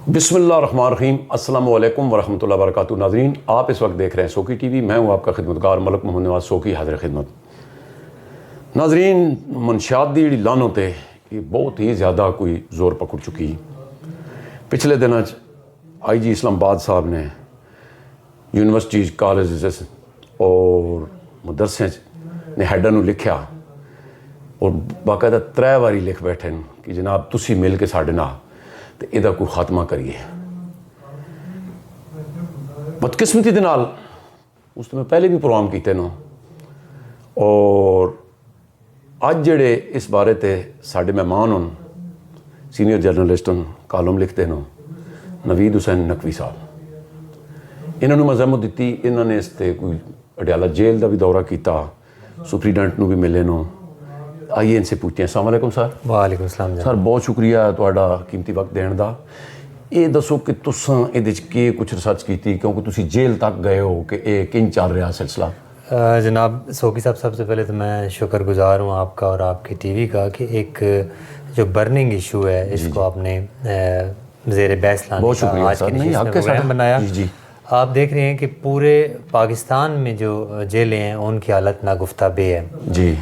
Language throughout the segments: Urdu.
بسم اللہ الرحمن الرحیم۔ السلام علیکم ورحمۃ اللہ وبرکاتہ۔ ناظرین، آپ اس وقت دیکھ رہے ہیں سوکی ٹی وی۔ میں ہوں آپ کا خدمتگار ملک محمد نواز سوکی، حاضر خدمت۔ ناظرین، منشیات دی لانوں تے یہ بہت ہی زیادہ کوئی زور پکڑ چکی۔ پچھلے دنوں آئی جی اسلام آباد صاحب نے یونیورسٹی کالج اور مدرسے نے ہیڈاں نوں لکھیا اور باقاعدہ 3 واری لکھ بیٹھے کہ جناب تسی مل کے ساڈے نال تے ایدا کوئی خاتمہ کریے۔ بدقسمتی دے نال اس تو میں پہلے بھی پروگرام کیتے نا، اور اج جڑے اس بارے تے ساڈے مہمان ہن سینئر جرنلسٹ کالم لکھتے نا، نوید حسین نقوی صاحب، انہوں نے مذمت دیتی۔ انہوں نے اس تے کوئی اڈیالہ جیل دا بھی دورہ کیتا، سپریڈنٹ نو بھی ملے نو۔ آئیے ان سے پوچھتے ہیں۔ السلام علیکم سر۔ وعلیکم السلام سر، بہت شکریہ تہاڈا قیمتی وقت دین دا۔ یہ دسو کہ تساں ایدے وچ کی کچھ ریسرچ کیتی، کیونکہ تسی جیل تک گئے ہو کہ یہ کن چل رہا سلسلہ؟ جناب سوکی صاحب، سب سے پہلے تو میں شکر گزار ہوں آپ کا اور آپ کی ٹی وی کا کہ ایک جو برننگ ایشو ہے اس کو آپ نے زیر بحث لانے کا آج کے پروگرام بنایا۔ آپ دیکھ رہے ہیں کہ پورے پاکستان میں جو جیلیں ہیں ان کی حالت ناگفتہ بے ہے جی،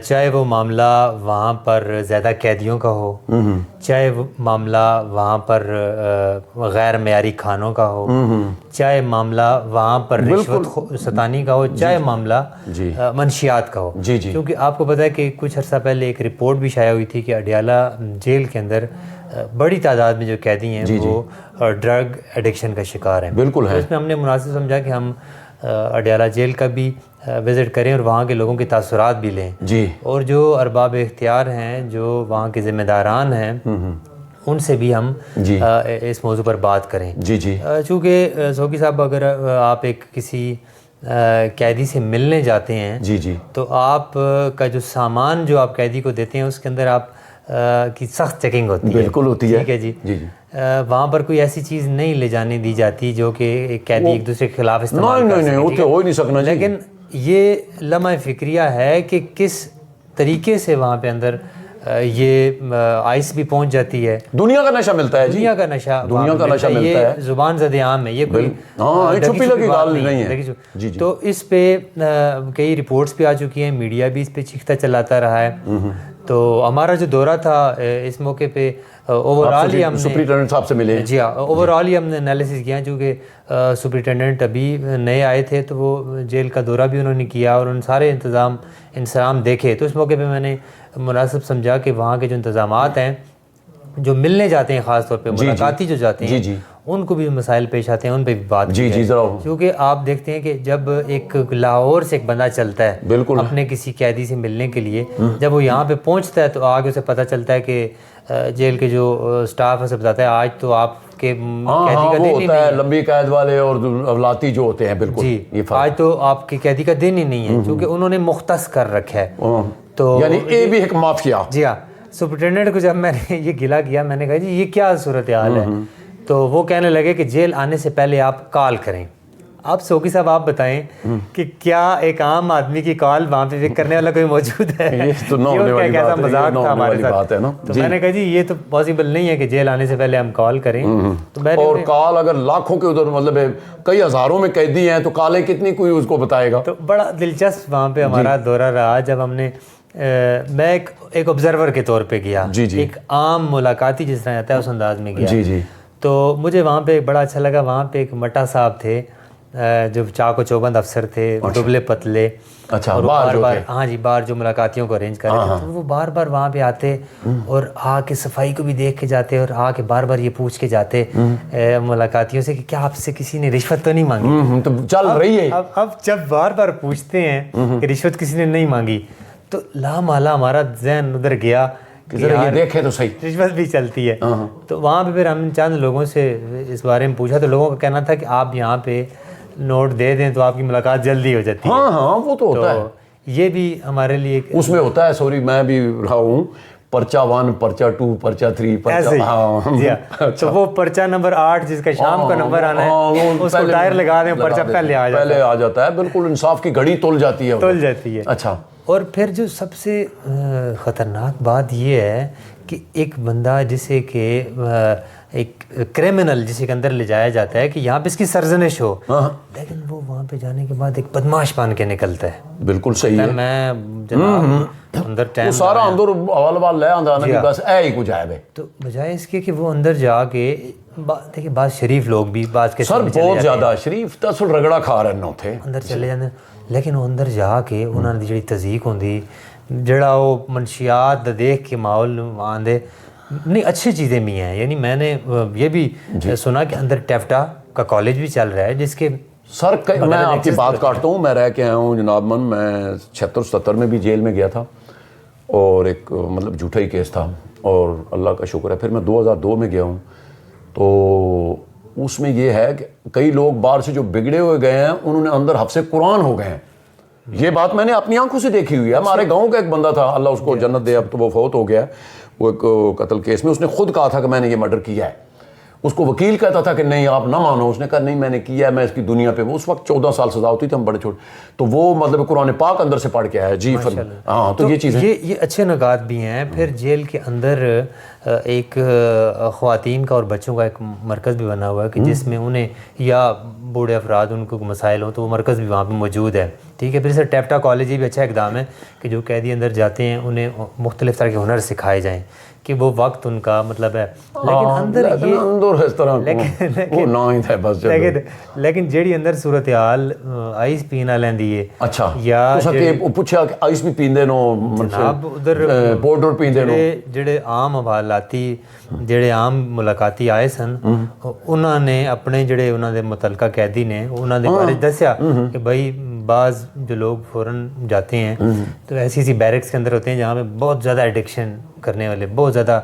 چاہے وہ معاملہ وہاں پر زیادہ قیدیوں کا ہو، چاہے وہ معاملہ وہاں پر غیر معیاری کھانوں کا ہو، چاہے معاملہ وہاں پر رشوت ستانی کا ہو، چاہے معاملہ منشیات کا ہو۔ کیونکہ آپ کو پتہ ہے کہ کچھ عرصہ پہلے ایک رپورٹ بھی شائع ہوئی تھی کہ اڈیالہ جیل کے اندر بڑی تعداد میں جو قیدی ہیں وہ ڈرگ ایڈکشن کا شکار ہیں۔ بالکل ہے۔ اس میں ہم نے مناسب سمجھا کہ ہم اڈیالہ جیل کا بھی وزٹ کریں اور وہاں کے لوگوں کے تاثرات بھی لیں، اور جو ارباب اختیار ہیں، جو وہاں کے ذمہ داران ہیں، ان سے بھی ہم اس موضوع پر بات کریں۔ چونکہ سوکی صاحب، اگر آپ ایک کسی قیدی سے ملنے جاتے ہیں تو آپ کا جو سامان جو آپ قیدی کو دیتے ہیں اس کے اندر آپ کی سخت چیکنگ ہوتی ہے۔ بالکل ہوتی ہے۔ ٹھیک ہے جی۔ وہاں پر کوئی ایسی چیز نہیں لے جانے دی جاتی جو کہ ایک قیدی ایک دوسرے کے خلاف استعمال کر سکے۔ نہیں، ہو ہی نہیں سکنا۔ لیکن یہ لمحہ فکریہ ہے کہ کس طریقے سے وہاں پہ اندر یہ آئس بھی پہنچ جاتی ہے۔ دنیا کا نشہ ملتا ہے جی، دنیا کا نشہ ملتا ہے۔ یہ زبان زد عام ہے، یہ کوئی چھپی لگی بات نہیں ہے۔ تو اس پہ کئی رپورٹس بھی آ چکی ہیں، میڈیا بھی اس پہ چیختا چلاتا رہا ہے۔ تو ہمارا جو دورہ تھا اس موقع پہ اوور آل ہی ہم نے سپرنٹینڈنٹ صاحب سے ملے۔ جی ہاں، اوور آل ہی ہم نے انالیسس کیا، چونکہ سپرنٹینڈنٹ ابھی نئے آئے تھے تو وہ جیل کا دورہ بھی انہوں نے کیا اور ان سارے انتظام دیکھے۔ تو اس موقع پہ میں نے مناسب سمجھا کہ وہاں کے جو انتظامات ہیں، جو ملنے جاتے ہیں، خاص طور پہ ملاقاتی جو جاتے ہیں، ان کو بھی مسائل پیش آتے ہیں، ان پہ بھی بات کی ہے۔ کیونکہ آپ دیکھتے ہیں کہ جب ایک لاہور سے ایک بندہ چلتا ہے اپنے کسی قیدی سے ملنے کے لیے، جب وہ یہاں پہ پہنچتا ہے تو آگے اسے پتہ چلتا ہے کہ جیل کے جو سٹاف ہے اسے بتاتا ہے آج تو آپ کے قیدی کا دن ہی نہیں ہے، لمبی قید والے اور اولاتی جو ہوتے ہیں، بالکل جی، آج تو آپ کے قیدی کا دن ہی نہیں ہے، کیونکہ انہوں نے مختص کر رکھا ہے۔ تو یعنی یہ بھی ایک مافیا۔ جی ہاں، سپرنٹینڈنٹ کو جب میں نے یہ گلا کیا، میں نے کہا جی یہ کیا صورتحال ہے، تو وہ کہنے لگے کہ جیل آنے سے پہلے آپ کال کریں۔ آپ سوکی صاحب آپ بتائیں کہ کیا ایک عام آدمی کی کال وہاں پہ پک کرنے والا کوئی موجود ہے؟ یہ تو نہ ہونے والی بات ہے، مذاق تھا ہمارے ساتھ۔ تو میں نے کہا جی یہ تو پاسبل نہیں ہے کہ جیل آنے سے پہلے ہم کال کریں۔ اور کال اگر لاکھوں کے ادھر مطلب کئی ہزاروں میں قیدی ہیں تو کالیں کتنی کوئی اس کو بتائے گا۔ تو بڑا دلچسپ وہاں پہ ہمارا دورہ رہا جب ہم نے میں ایک آبزرور کے طور پہ گیا، ایک عام ملاقاتی جس طرح آتا ہے اس انداز میں گیا۔ تو مجھے وہاں پہ بڑا اچھا لگا، وہاں پہ ایک مٹا صاحب تھے جو چاق و چوبند افسر تھے، دبلے پتلے، اور بار بار ہاں جی باہر جو ملاقاتیوں کو ارینج کر رہے تھے، وہ بار بار وہاں پہ آتے اور آ کے صفائی کو بھی دیکھ کے جاتے اور آ کے بار بار یہ پوچھ کے جاتے ملاقاتیوں سے کہ کیا آپ سے کسی نے رشوت تو نہیں مانگی؟ تو چل رہی ہے۔ اب جب بار بار پوچھتے ہیں کہ رشوت کسی نے نہیں مانگی تو لامحالہ ہمارا ذہن ادھر گیا کہ یہ دیکھیں تو صحیح رشوت بھی چلتی ہے۔ تو وہاں پہ پھر ہم نے چند لوگوں سے اس بارے میں پوچھا تو لوگوں کا کہنا تھا کہ آپ یہاں پہ نوٹ دے دیں تو آپ کی ملاقات جلدی ہو جاتی ہے۔ ہاں وہ تو ہوتا ہے، یہ بھی ہمارے لیے اس میں ہوتا ہے۔ سوری میں بھی رہا ہوں، پرچہ 1، پرچہ 2، پرچہ 3، تو وہ پرچہ نمبر 8 جس کا شام کا نمبر آنا ہے اس کو ٹائر لگا دیں، پرچہ پہلے آ جاتا ہے۔ بالکل انصاف کی گھڑی تل جاتی ہے۔ اچھا، اور پھر جو سب سے خطرناک بات یہ ہے کہ ایک بندہ جسے کہ ایک کرمنل جسے کے اندر لے جایا جاتا ہے کہ یہاں پہ اس کی سرزنش ہو, لیکن وہ وہاں پہ جانے کے بعد ایک بدماش بن کے نکلتا ہے. بالکل صحیح ہے. میں جناب اندر ٹائم سارا اندر اول لے آندا نا کہ بس اے ہی کچھ ہے بے, تو بجائے اس کے کہ وہ اندر جا کے دیکھیں بعض شریف لوگ بھی بعض کے سر بہت زیادہ شریف تو اصل رگڑا کھا رہے نے اتنے اندر چلے جاتے ہیں, لیکن وہ اندر جا کے انہوں نے جڑی تزیق ہوندی جڑا وہ منشیات دیکھ کے ماحول آندے نہیں اچھی چیزیں بھی ہیں. یعنی میں نے یہ بھی سنا کہ اندر ٹیفٹا کا کالج بھی چل رہا ہے جس کے سر میں آپ کی بات کاٹتا ہوں. میں رہ کے آیا ہوں جناب من, میں 76-77 میں بھی جیل میں گیا تھا اور ایک مطلب جھوٹا ہی کیس تھا, اور اللہ کا شکر ہے پھر میں 2002 میں گیا ہوں. تو اس میں یہ ہے کہ کئی لوگ باہر سے جو بگڑے ہوئے گئے ہیں انہوں نے اندر حفظ قرآن ہو گئے ہیں. یہ بات میں نے اپنی آنکھوں سے دیکھی ہوئی ہے. ہمارے گاؤں کا ایک بندہ تھا, اللہ اس کو جنت دے, اب تو وہ فوت ہو گیا, وہ ایک قتل کیس میں اس نے خود کہا تھا کہ میں نے یہ مرڈر کیا ہے. اس کو وکیل کہتا تھا کہ نہیں آپ نہ مانو, اس نے کہا نہیں میں نے کیا ہے, میں اس کی دنیا پہ, اس وقت 14 سال سزا ہوتی تھی, ہم بڑے چھوٹے, تو وہ مطلب قرآن پاک اندر سے پڑھ کے آیا. جی ہاں, تو یہ چیزیں یہ اچھے نکات بھی ہیں. پھر جیل کے اندر ایک خواتین کا اور بچوں کا ایک مرکز بھی بنا ہوا ہے کہ جس میں انہیں یا بوڑھے افراد ان کو مسائل ہوں تو وہ مرکز بھی وہاں پہ موجود ہے. ٹھیک ہے. پھر سر ٹیفٹا کالج یہ بھی اچھا اقدام ہے کہ جو قیدی اندر جاتے ہیں انہیں مختلف طرح کے ہنر سکھائے جائیں کہ وہ وقت ان کا مطلب ہے, لیکن اندر یہ اس طرح وہ نہ ہی تھا بس. لیکن جیڑی اندر صورتحال آئس پینا لیندی ہے اچھا یا پوچھا کہ آئس بھی پیندے نو جناب ادھر پاؤڈر پیندے نو, جڑے عام حوالاتی جڑے عام ملاقاتی آئے سن انہوں نے اپنے جڑے انہوں نے متعلقہ قیدی نے انہوں نے بارے دسیا کہ بھائی بعض جو لوگ فوراً جاتے ہیں تو ایسی ایسی بیرکس کے اندر ہوتے ہیں جہاں پہ بہت زیادہ ایڈکشن کرنے والے بہت زیادہ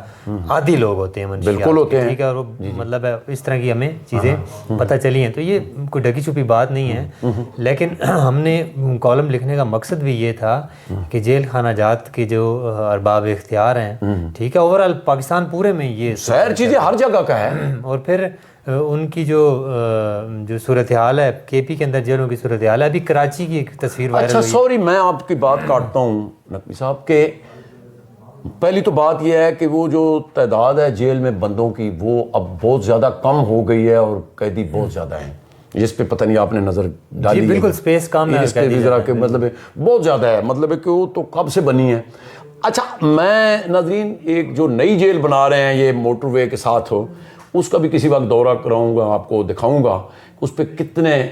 عادی لوگ ہوتے ہیں بالکل ہوتے ہیں. ٹھیک ہے. اور وہ مطلب ہے اس طرح کی ہمیں چیزیں پتہ چلی ہیں. تو یہ کوئی ڈھکی چھپی بات نہیں ہے, لیکن ہم نے کالم لکھنے کا مقصد بھی یہ تھا کہ جیل خانہ جات کے جو ارباب اختیار ہیں, ٹھیک ہے, اوور آل پاکستان پورے میں یہ سیر چیزیں ہر جگہ کا ہے, اور پھر ان کی جو صورتحال ہے کے پی کے اندر جیلوں کی صورتحال ہے. ابھی کراچی کی ایک تصویر وائرل اچھا ہوئی. سوری میں آپ کی بات کاٹتا ہوں نقوی صاحب کہ پہلی تو بات یہ ہے کہ وہ جو تعداد ہے جیل میں بندوں کی وہ اب بہت زیادہ کم ہو گئی ہے اور قیدی بہت زیادہ ہیں, جس پہ پتہ نہیں آپ نے نظر ڈالی ہے. بالکل اسپیس کم ہے, اس پہ بھی ذرا کہ مطلب بہت زیادہ ہے, مطلب ہے کہ وہ تو کب سے بنی ہے. اچھا میں ناظرین ایک جو نئی جیل بنا رہے ہیں یہ موٹر وے کے ساتھ ہو, اس کا بھی کسی وقت دورہ کراؤں گا, آپ کو دکھاؤں گا اس پہ کتنے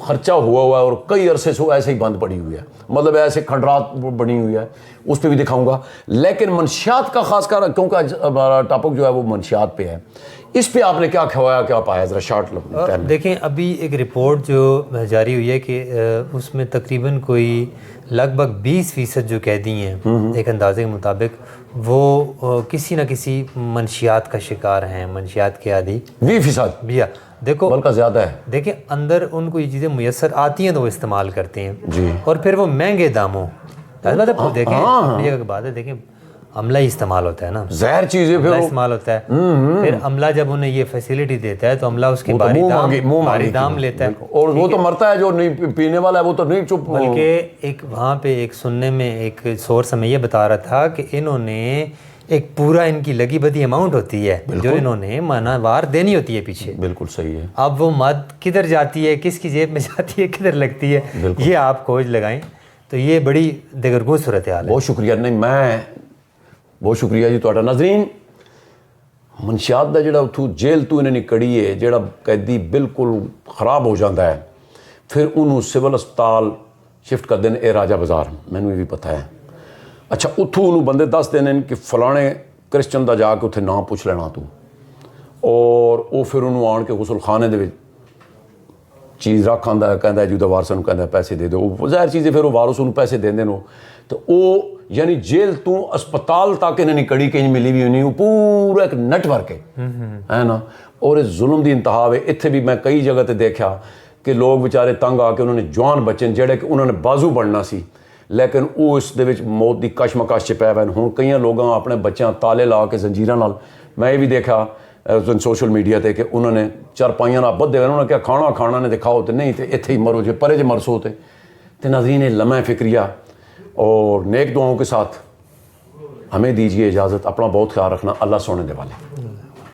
خرچہ ہوا ہے اور کئی عرصے سے ایسے ہی بند پڑی ہوئی ہے, مطلب ایسے کھنڈرات بنی ہوئی ہے, اس پہ بھی دکھاؤں گا. لیکن منشیات کا خاص کر کیونکہ ہمارا ٹاپک جو ہے وہ منشیات پہ ہے, اس پہ آپ نے کیا کھوایا کیا پایا ذرا شارٹ ٹائم. دیکھیں ابھی ایک رپورٹ جو جاری ہوئی ہے کہ اس میں تقریباً کوئی لگ بھگ 20% جو قیدی ہیں ایک اندازے کے مطابق وہ کسی نہ کسی منشیات کا شکار ہیں, منشیات کے عادی. 20% بھیا دیکھو بلکہ زیادہ ہے. دیکھیں اندر ان کو یہ چیزیں میسر آتی ہیں تو وہ استعمال کرتے ہیں جی, اور پھر وہ مہنگے داموں دیکھیں اپنی جگہ کی بات ہے, دیکھیں عملہ ہی استعمال ہوتا ہے نا, زہر چیزیں پھر استعمال ہوتا ہے. پھر عملہ جب انہیں یہ فیسیلٹی دیتا ہے تو عملہ اس کے باری دام لیتا ہے, اور وہ تو مرتا ہے جو نہیں پینے والا ہے وہ تو نہیں چپ. بلکہ ایک وہاں پہ ایک سننے میں ایک سورس ہمیں یہ بتا رہا تھا کہ انہوں نے ایک پورا ان کی لگی بدی اماؤنٹ ہوتی ہے جو انہوں نے مانا وار دینی ہوتی ہے پیچھے. بالکل صحیح ہے. اب وہ مد کدھر جاتی ہے, کس کی جیب میں جاتی ہے, کدھر لگتی ہے, یہ آپ کھوج لگائیں تو یہ بڑی دگرگوں صورتحال ہے. بہت شکریہ. نہیں میں بہت شکریہ جی تہاڈا. ناظرین منشیات دا جڑا اتھوں جیل تو انہیں کڑی ہے جڑا قیدی بالکل خراب ہو جاتا ہے پھر انہوں سول اسپتال شفٹ کر دین اے راجہ بازار, مینوں یہ بھی پتہ ہے. اچھا اتھوں انہوں بندے دس دینے کہ فلانے کرسچن دا جا کے اتھے نام پوچھ لینا تو, اور وہ پھر انہوں آن کے غسل خانے دے چیز رکھ آندا ہے, کہندا ہے جی وارثاں نوں کہندا ہے پیسے دے دو, وہ ظاہر چیز ہے پھر وہ وارث انہوں پیسے دیندے نو. تو وہ یعنی جیل تو اسپتال تک انہیں کڑی کہیں ملی بھی نہیں, وہ پورا ایک نیٹ ورک ہے نا. اور اس ظلم دی انتہا ہے. اتنے بھی میں کئی جگہ تے دیکھا کہ لوگ بیچارے تنگ آ کے انہوں نے جوان بچے جڑے کہ انہوں نے بازو بڑھنا سی لیکن وہ اس دے وچ موت دی کشمکش چ پے ہوئے. ہن کئی لوگاں اپنے بچیاں تالے لا کے زنجیراں نال, میں یہ بھی دیکھا سوشل میڈیا تے کہ انہوں نے چارپائیاں نال بدھ دے, انہوں نے کہا کھانا کھانا نے دکھاؤ تے نہیں تے اتھے ہی مرو جے پرے جے مرسو تے. ناظرین لمحہ فکریہ اور نیک دعاؤں کے ساتھ ہمیں دیجیے اجازت. اپنا بہت خیال رکھنا. اللہ سونے دے والے.